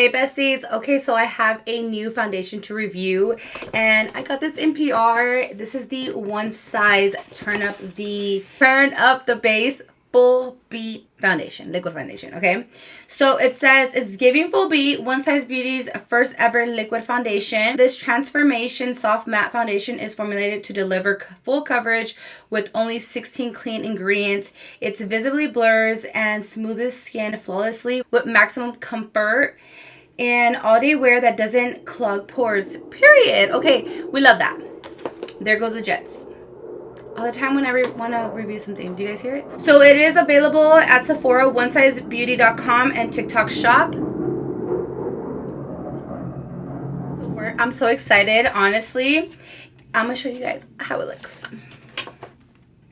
Hey besties, okay, so I have a new foundation to review and I got this in PR. This is the One Size Turn Up the Base Full Beat Foundation, liquid foundation, okay? So it says it's giving full beat, One Size Beauty's first ever liquid foundation. This transformation soft matte foundation is formulated to deliver full coverage with only 16 clean ingredients. It visibly blurs and smoothes skin flawlessly with maximum comfort and all-day wear that doesn't clog pores, period. Okay, we love that. There goes the jets. All the time when I want to review something. Do you guys hear it? So it is available at Sephora, onesizebeauty.com, and TikTok Shop. I'm so excited, honestly. I'm going to show you guys how it looks.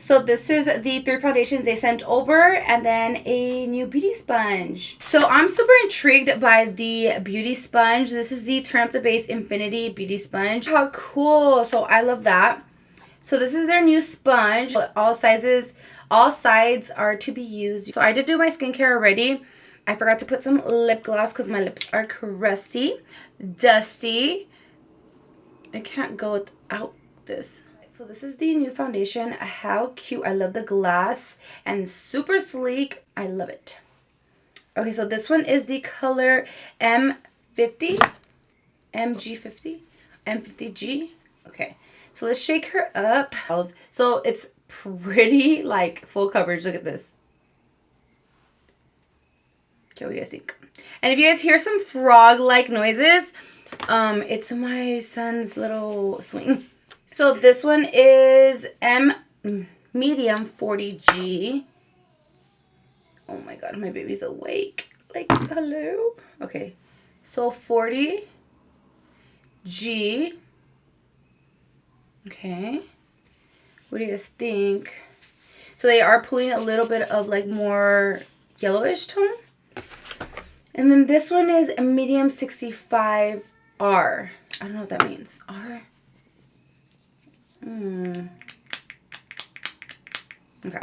So this is the 3 foundations they sent over and then a new beauty sponge. So I'm super intrigued by the beauty sponge. This is the Turn Up the Base Infinity Beauty Sponge. How cool. So I love that. So this is their new sponge. All sides are to be used. So I did do my skincare already. I forgot to put some lip gloss because my lips are crusty, dusty. I can't go without this. So this is the new foundation. How cute. I love the glass and super sleek. I love it. Okay, so this one is the color M50, MG50, M50G. Okay, so let's shake her up. So it's pretty like full coverage. Look at this. Okay, what do you guys think? And if you guys hear some frog-like noises, it's my son's little swing. So this one is medium 40G. Oh my god, my baby's awake. Like, hello? Okay, so 40G. Okay, what do you guys think? So they are pulling a little bit of like more yellowish tone. And then this one is a medium 65R. I don't know what that means. R. Okay.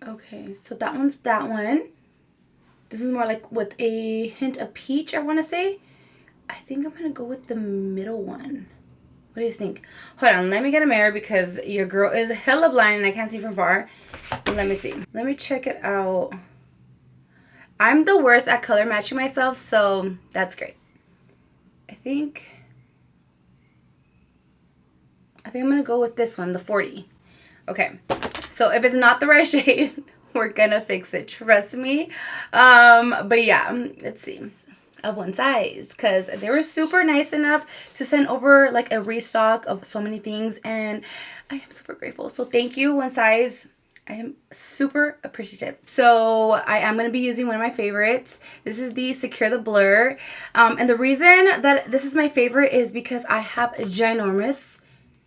Okay, so that one's that one. This is more like with a hint of peach, I want to say. I think I'm going to go with the middle one. What do you think? Hold on, let me get a mirror because your girl is hella blind and I can't see from far. Let me see. Let me check it out. I'm the worst at color matching myself, so that's great. I think I'm going to go with this one, the 40. Okay. So if it's not the right shade, we're going to fix it. Trust me. But yeah, let's see. Of One Size. Because they were super nice enough to send over like a restock of so many things. And I am super grateful. So thank you, One Size. I am super appreciative. So I am going to be using one of my favorites. This is the Secure the Blur. And the reason that this is my favorite is because I have a ginormous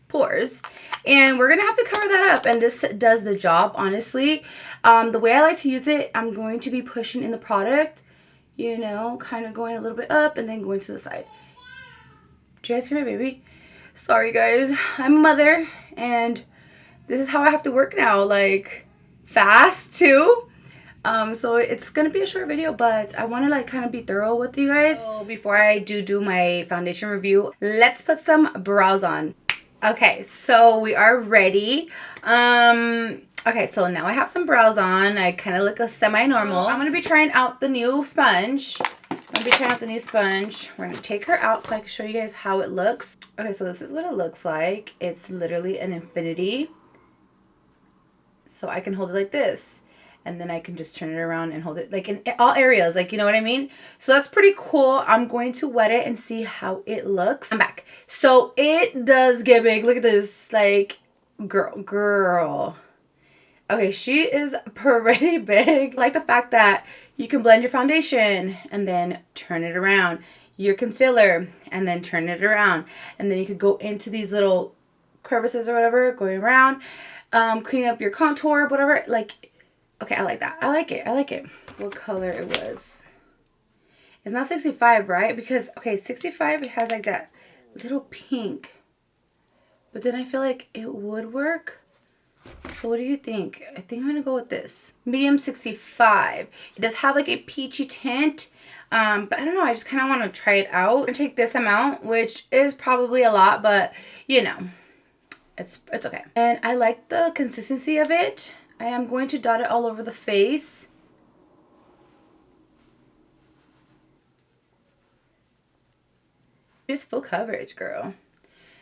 pores and we're gonna have to cover that up, and this does the job, honestly. The way I like to use it, I'm going to be pushing in the product, you know, kind of going a little bit up and then going to the side. Do you guys hear my baby? Sorry guys, I'm a mother and this is how I have to work now, like fast too. So it's gonna be a short video, but I want to like kind of be thorough with you guys. So before I do my foundation review, let's put some brows on. Okay, so we are ready. Okay, so now I have some brows on. I kind of look a semi-normal. I'm going to be trying out the new sponge. We're going to take her out so I can show you guys how it looks. Okay, so this is what it looks like. It's literally an infinity. So I can hold it like this. And then I can just turn it around and hold it like in all areas, like, you know what I mean? So that's pretty cool. I'm going to wet it and see how it looks. I'm back. So it does get big. Look at this, like, girl. Okay, she is pretty big. I like the fact that you can blend your foundation and then turn it around. Your concealer and then turn it around. And then you could go into these little crevices or whatever, going around, clean up your contour, whatever, like. Okay, I like that. I like it. What color it was? It's not 65, right? Because, okay, 65, it has like that little pink. But then I feel like it would work. So what do you think? I think I'm gonna go with this. Medium 65. It does have like a peachy tint. But I don't know, I just kind of want to try it out. I'm gonna take this amount, which is probably a lot, but you know, it's okay. And I like the consistency of it. I am going to dot it all over the face. Just full coverage, girl.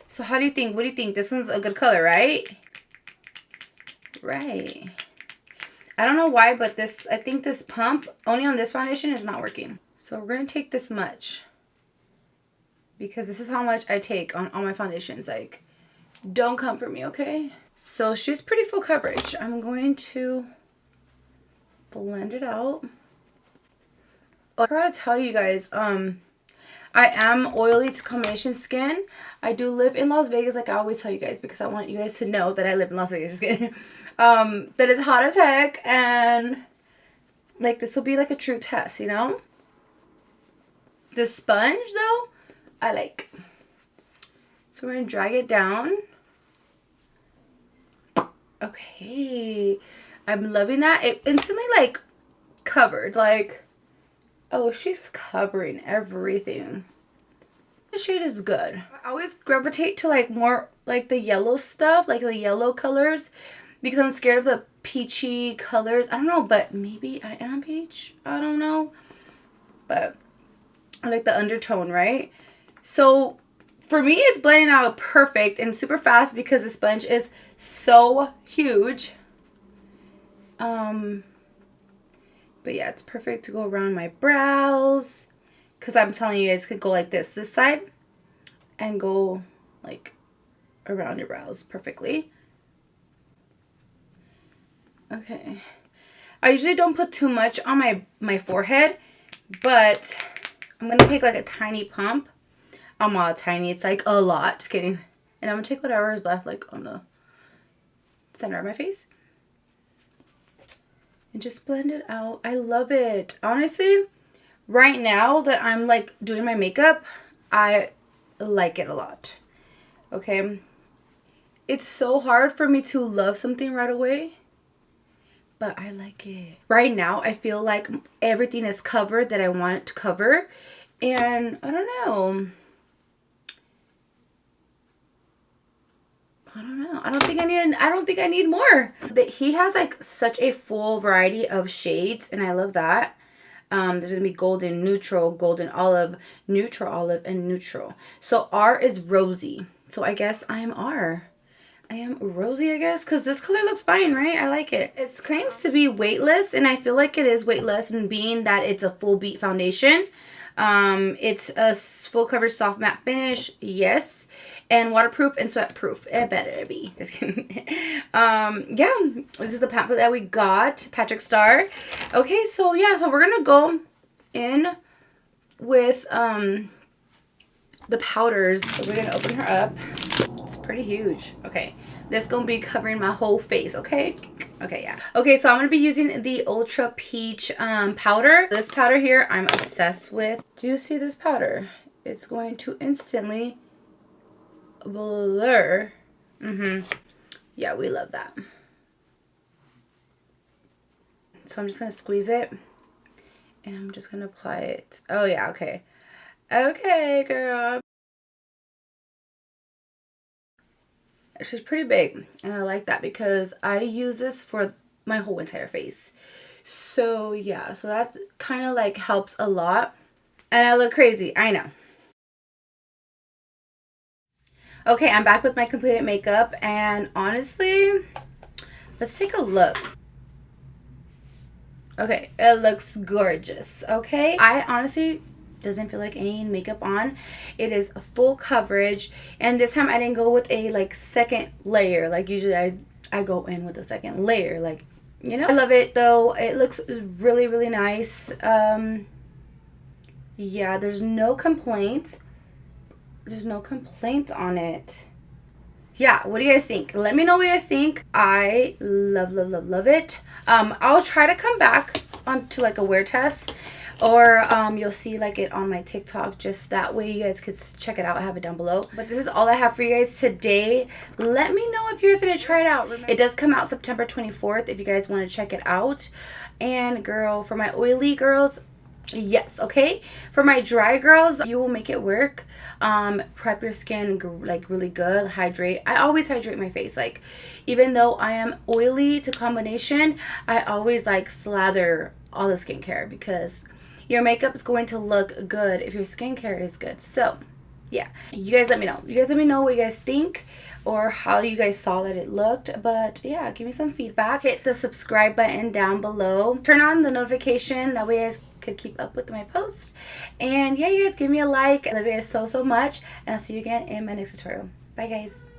So how do you think? What do you think? This one's a good color, right? Right. I don't know why, but this, I think this pump only on this foundation is not working. So we're going to take this much, because this is how much I take on all my foundations. Like, don't come for me, okay? So she's pretty full coverage. I'm going to blend it out. I forgot to tell you guys, I am oily to combination skin. I do live in Las Vegas, like I always tell you guys, because I want you guys to know that I live in Las Vegas. Just kidding. That is hot as heck, and like this will be like a true test, you know? This sponge though, I like. So we're gonna drag it down. Okay, I'm loving that. It instantly like covered, like, oh, she's covering everything. The shade is good. I always gravitate to like more like the yellow stuff, like the yellow colors, because I'm scared of the peachy colors. I don't know, but maybe I am peach. I don't know, but I like the undertone, right? So for me, it's blending out perfect and super fast because the sponge is so huge. But yeah, it's perfect to go around my brows, because I'm telling you guys, could go like this side, and go like around your brows perfectly. Okay. I usually don't put too much on my forehead, but I'm going to take like a tiny pump. I'm not tiny. It's like a lot. Just kidding. And I'm going to take whatever is left like on the center of my face. And just blend it out. I love it. Honestly, right now that I'm like doing my makeup, I like it a lot. Okay. It's so hard for me to love something right away, but I like it. Right now, I feel like everything is covered that I want it to cover. And I don't know. I don't think I need more. But he has like such a full variety of shades, and I love that. There's gonna be golden, neutral, golden olive, neutral olive, and neutral. So R is rosy. So I guess I am R. I am rosy, I guess, because this color looks fine, right? I like it. It claims to be weightless, and I feel like it is weightless, and being that it's a full beat foundation. It's a full coverage soft matte finish, yes, and waterproof and sweat proof. It better be. Just kidding. Yeah, this is the pamphlet that we got, Patrick Star. Okay, so yeah, so we're gonna go in with the powders. So we're gonna open her up. It's pretty huge. Okay, this gonna be covering my whole face. Okay. Okay, yeah. Okay, so I'm gonna be using the Ultra Peach powder. This powder here, I'm obsessed with. Do you see this powder? It's going to instantly blur. Yeah, we love that. So I'm just gonna squeeze it, and I'm just gonna apply it. Oh yeah, okay. Okay, girl. She's pretty big, and I like that because I use this for my whole entire face. So yeah, so that kind of like helps a lot. And I look crazy, I know. Okay, I'm back with my completed makeup, and honestly, let's take a look. Okay, it looks gorgeous. Okay, I honestly doesn't feel like any makeup on. It is a full coverage, and this time I didn't go with a like second layer. Like usually I go in with a second layer, like, you know. I love it though. It looks really, really nice. Yeah, there's no complaints. There's no complaints on it. Yeah, what do you guys think? Let me know what you guys think. I love, love, love, love it. I'll try to come back onto like a wear test, or you'll see like it on my TikTok. Just that way you guys could check it out. I have it down below. But this is all I have for you guys today. Let me know if you guys are gonna try it out. It does come out September 24th if you guys want to check it out. And girl, for my oily girls, yes, okay. For my dry girls, you will make it work. Prep your skin like really good. Hydrate. I always hydrate my face. Like, even though I am oily to combination, I always like slather all the skincare, because your makeup is going to look good if your skincare is good. So yeah, you guys let me know. You guys let me know what you guys think or how you guys saw that it looked. But yeah, give me some feedback. Hit the subscribe button down below. Turn on the notification. That way you guys could keep up with my posts. And yeah, you guys give me a like. I love you guys so much. And I'll see you again in my next tutorial. Bye guys.